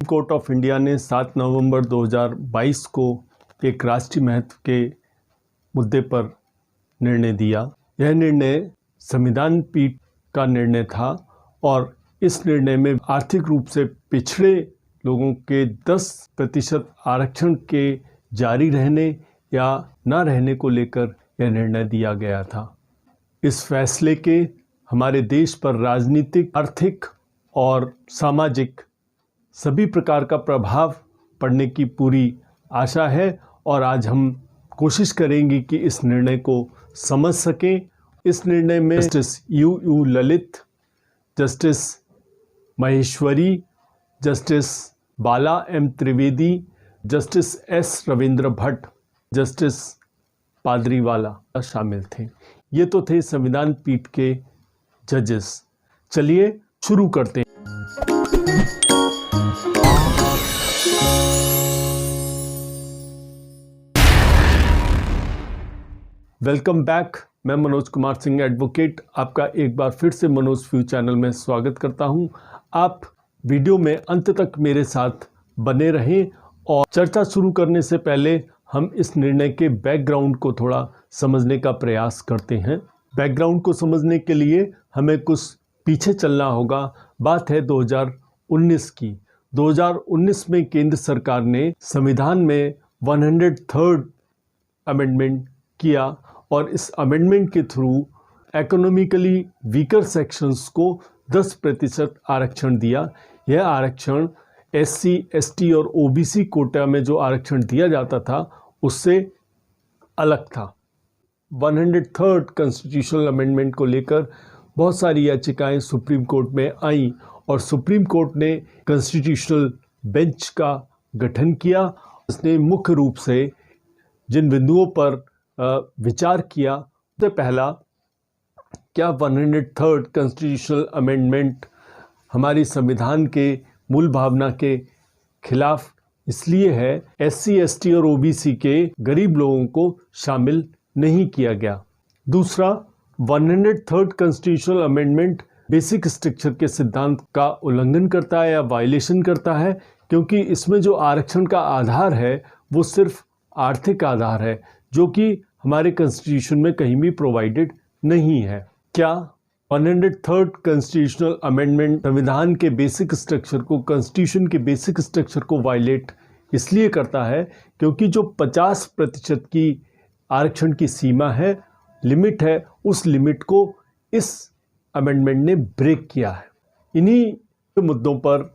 Court of India ने 7 नवंबर 2022 को एक राष्ट्रीय महत्व के मुद्दे पर निर्णय दिया। यह निर्णय संविधान पीठ का निर्णय था और इस निर्णय में आर्थिक रूप से पिछड़े लोगों के 10% आरक्षण के जारी रहने या न रहने को लेकर यह निर्णय दिया गया था। इस फैसले के हमारे देश पर राजनीतिक, आर्थिक और सामाजिक सभी प्रकार का प्रभाव पड़ने की पूरी आशा है और आज हम कोशिश करेंगे कि इस निर्णय को समझ सकें। इस निर्णय में justice U Lalit, justice Maheshwari, justice Bela M Trivedi, justice S Ravindra Bhat, justice Pardiwala शामिल थे। ये तो थे संविधान पीठ के जजेस। चलिए शुरू करते हैं। Welcome back. मैं मनोज कुमार सिंह एडवोकेट आपका एक बार फिर से मनोज व्यू चैनल में स्वागत करता हूं। आप वीडियो में अंत तक मेरे साथ बने रहें और चर्चा शुरू करने से पहले हम इस निर्णय के बैकग्राउंड को थोड़ा समझने का प्रयास करते हैं। बैकग्राउंड को समझने के लिए हमें कुछ पीछे चलना होगा। बात है 2019 की। 2019 में केंद्र सरकार ने संविधान में 103rd अमेंडमेंट किया और इस अमेंडमेंट के थ्रू इकोनॉमिकली वीकर सेक्शंस को 10% आरक्षण दिया। यह आरक्षण SC, ST और OBC कोटा में जो आरक्षण दिया जाता था उससे अलग था। 103rd कॉन्स्टिट्यूशनल अमेंडमेंट को लेकर बहुत सारी याचिकाएं सुप्रीम कोर्ट में आईं और सुप्रीम कोर्ट ने कॉन्स्टिट्यूशनल बेंच का गठन किया। इसने मुख्य रूप से जिन बिंदुओं पर विचार किया, सबसे पहला, क्या 103rd कॉन्स्टिट्यूशनल अमेंडमेंट हमारी संविधान के मूल भावना के खिलाफ इसलिए है SC, ST और OBC के गरीब लोगों को शामिल नहीं किया गया। दूसरा, 103rd constitutional amendment basic structure के सिद्धांत का उल्लंघन करता है या वायलेशन करता है, क्योंकि इसमें जो आरक्षण का आधार है वो सिर्फ आर्थिक आधार है जो कि हमारे कॉन्स्टिट्यूशन में कहीं भी प्रोवाइडेड नहीं है। क्या 103rd कॉन्स्टिट्यूशनल अमेंडमेंट संविधान के बेसिक स्ट्रक्चर को, कॉन्स्टिट्यूशन के बेसिक स्ट्रक्चर को वायलेट इसलिए करता है क्योंकि जो 50% की आरक्षण की सीमा है, लिमिट है, उस लिमिट को इस अमेंडमेंट ने ब्रेक किया है। इन्हीं मुद्दों पर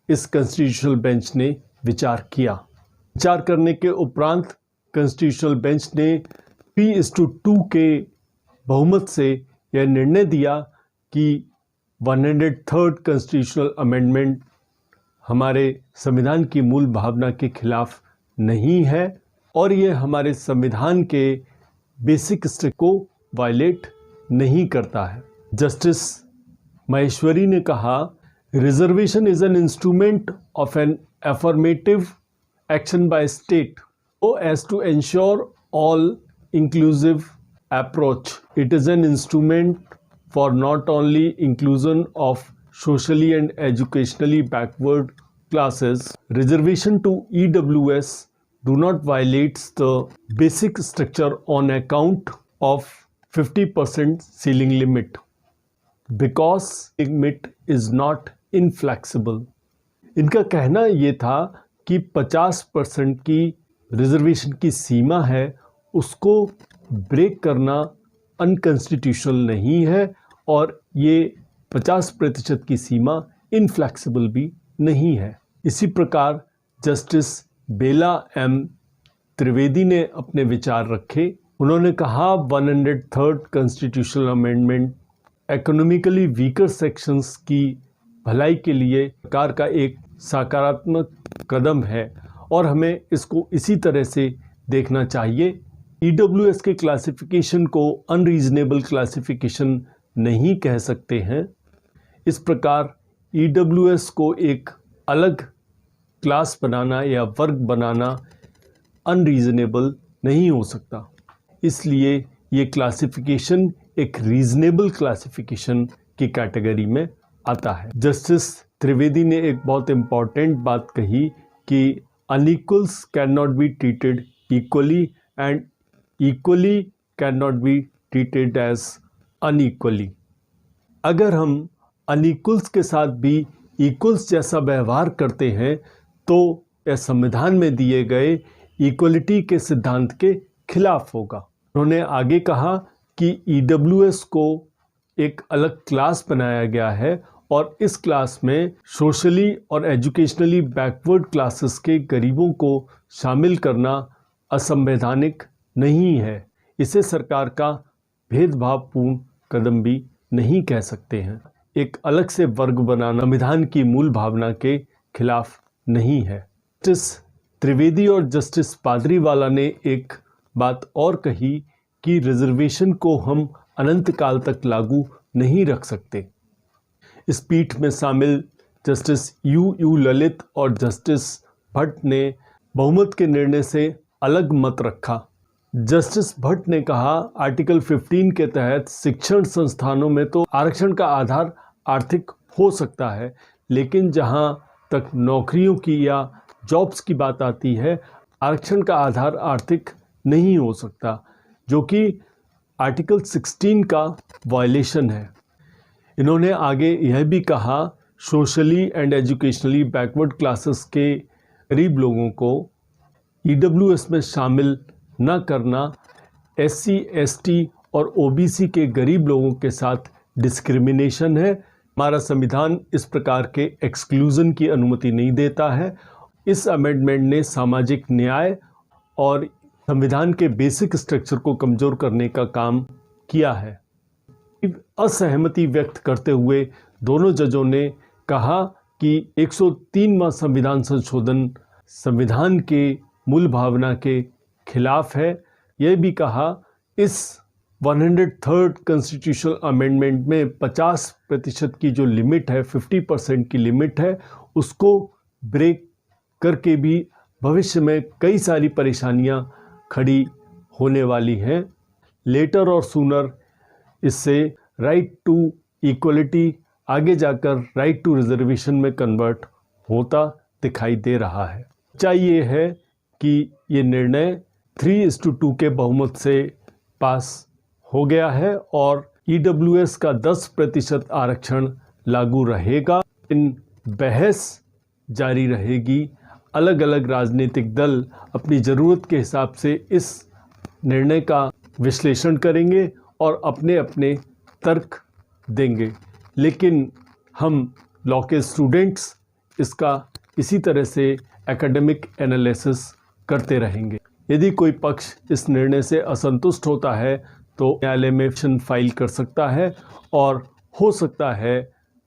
इस कॉन्स्टिट्यूशनल बेंच ने विचार किया। विचार करने के उपरांत कॉन्स्टिट्यूशनल बेंच ने 3:2 के बहुमत से यह निर्णय दिया कि 103rd कॉन्स्टिट्यूशनल अमेंडमेंट हमारे संविधान की मूल भावना के खिलाफ नहीं है और यह हमारे संविधान के बेसिक स्ट्रक्चर को वायलेट नहीं करता है। जस्टिस महेश्वरी ने कहा, reservation is an instrument of an affirmative action by state so as to ensure all inclusive approach. It is an instrument for not only inclusion of socially and educationally backward classes. Reservation to EWS do not violate the basic structure on account of 50% ceiling limit because limit is not inflexible. इनका कहना ये था कि 50% की reservation की सीमा है, उसको break करना अनकॉन्स्टिट्यूशनल नहीं है और ये 50% की सीमा इनफ्लेक्सिबल भी नहीं है। इसी प्रकार जस्टिस बेला एम त्रिवेदी ने अपने विचार रखे। उन्होंने कहा, 103rd constitutional amendment economically weaker sections की भलाई के लिए सरकार का एक सकारात्मक कदम है और हमें इसको इसी तरह से देखना चाहिए। EWS के क्लासिफिकेशन को अनरीजनेबल क्लासिफिकेशन नहीं कह सकते हैं। इस प्रकार EWS को एक अलग क्लास बनाना या वर्ग बनाना अनरीजनेबल नहीं हो सकता। इसलिए ये क्लासिफिकेशन एक रीजनेबल क्लासिफिकेशन की कैटेगरी में आता है। जस्टिस त्रिवेदी ने एक बहुत इम्पॉर्टेंट बात कही कि unequals can not be treated equally and equally can not be treated as unequally. अगर हम अनइक्वल्स के साथ भी इक्वल्स जैसा व्यवहार करते हैं तो यह संविधान में दिए गए इक्वलिटी के सिद्धांत के खिलाफ होगा। उन्होंने आगे कहा कि ईडब्ल्यूएस को एक अलग क्लास बनाया गया है और इस क्लास में सोशली और एजुकेशनली बैकवर्ड क्लासेस के गरीबों को शामिल करना असंवैधानिक नहीं है। इसे सरकार का भेदभावपूर्ण कदम भी नहीं कह सकते हैं। एक अलग से वर्ग बनाना संविधान की मूल भावना के खिलाफ नहीं है। जस्टिस त्रिवेदी और जस्टिस पादरीवाला ने एक बात और कही कि रिजर्वेशन को हम अनंत काल तक लागू नहीं रख सकते। इस पीठ में शामिल जस्टिस यू ललित और जस्टिस भट्ट ने बहुमत के निर्णय से अलग मत रखा। जस्टिस भट्ट ने कहा, आर्टिकल 15 के तहत शिक्षण संस्थानों में तो आरक्षण का आधार आर्थिक हो सकता है, लेकिन जहां तक नौकरियों की या जॉब्स की बात आती है, आरक्षण का आधार आर्थिक नहीं हो सकता, जो कि आर्टिकल 16 का वायलेशन है। इन्होंने आगे यह भी कहा, socially and educationally backward classes के गरीब लोगों को ईडब्ल्यूएस में शामिल न करना एससी, एसटी और ओबीसी के गरीब लोगों के साथ डिस्क्रिमिनेशन है। हमारा संविधान इस प्रकार के एक्सक्लूजन की अनुमति नहीं देता है। इस अमेंडमेंट ने सामाजिक न्याय और संविधान के बेसिक स्ट्रक्चर को कमज़ोर करने का काम किया है। असहमति व्यक्त करते हुए दोनों जजों ने कहा कि 103वां संविधान संशोधन संविधान के मूल भावना के खिलाफ है। यह भी कहा, इस 103rd कॉन्स्टिट्यूशनल अमेंडमेंट में 50% की जो लिमिट है, 50% की लिमिट है, उसको ब्रेक करके भी भविष्य में कई सारी परेशानियां खड़ी होने वाली हैं। लेटर और सूनर इससे राइट टू इक्वलिटी आगे जाकर राइट टू रिजर्वेशन में कन्वर्ट होता दिखाई दे रहा है। चाहिए है कि ये निर्णय 3:2 के बहुमत से पास हो गया है और ईडब्ल्यूएस का 10% आरक्षण लागू रहेगा। इन बहस जारी रहेगी। अलग अलग राजनीतिक दल अपनी ज़रूरत के हिसाब से इस निर्णय का विश्लेषण करेंगे और अपने अपने तर्क देंगे, लेकिन हम लॉ के स्टूडेंट्स इसका इसी तरह से एकेडमिक एनालिसिस करते रहेंगे। यदि कोई पक्ष इस निर्णय से असंतुष्ट होता है तो न्यायालय में पिटीशन फाइल कर सकता है और हो सकता है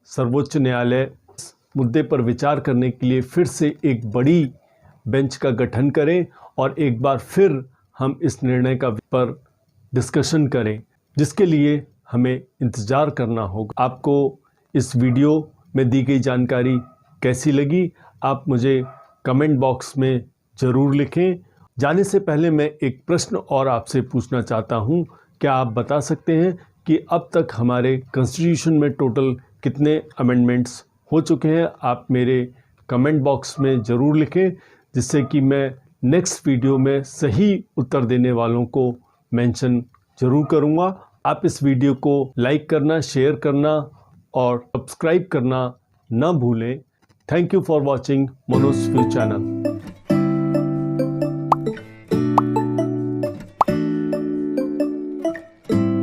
सर्वोच्च न्यायालय इस मुद्दे पर विचार करने के लिए फिर से एक बड़ी बेंच का गठन करें और एक बार फिर हम इस निर्णय का पर डिस्कशन करें, जिसके लिए हमें इंतज़ार करना होगा। आपको इस वीडियो में दी गई जानकारी कैसी लगी, आप मुझे कमेंट बॉक्स में ज़रूर लिखें। जाने से पहले मैं एक प्रश्न और आपसे पूछना चाहता हूं, क्या आप बता सकते हैं कि अब तक हमारे कॉन्स्टिट्यूशन में टोटल कितने अमेंडमेंट्स हो चुके हैं? आप मेरे कमेंट बॉक्स में ज़रूर लिखें, जिससे कि मैं नेक्स्ट वीडियो में सही उत्तर देने वालों को मेंशन ज़रूर करूँगा। आप इस वीडियो को लाइक करना, शेयर करना और सब्सक्राइब करना ना भूलें। Thank you for watching Manoj view channel.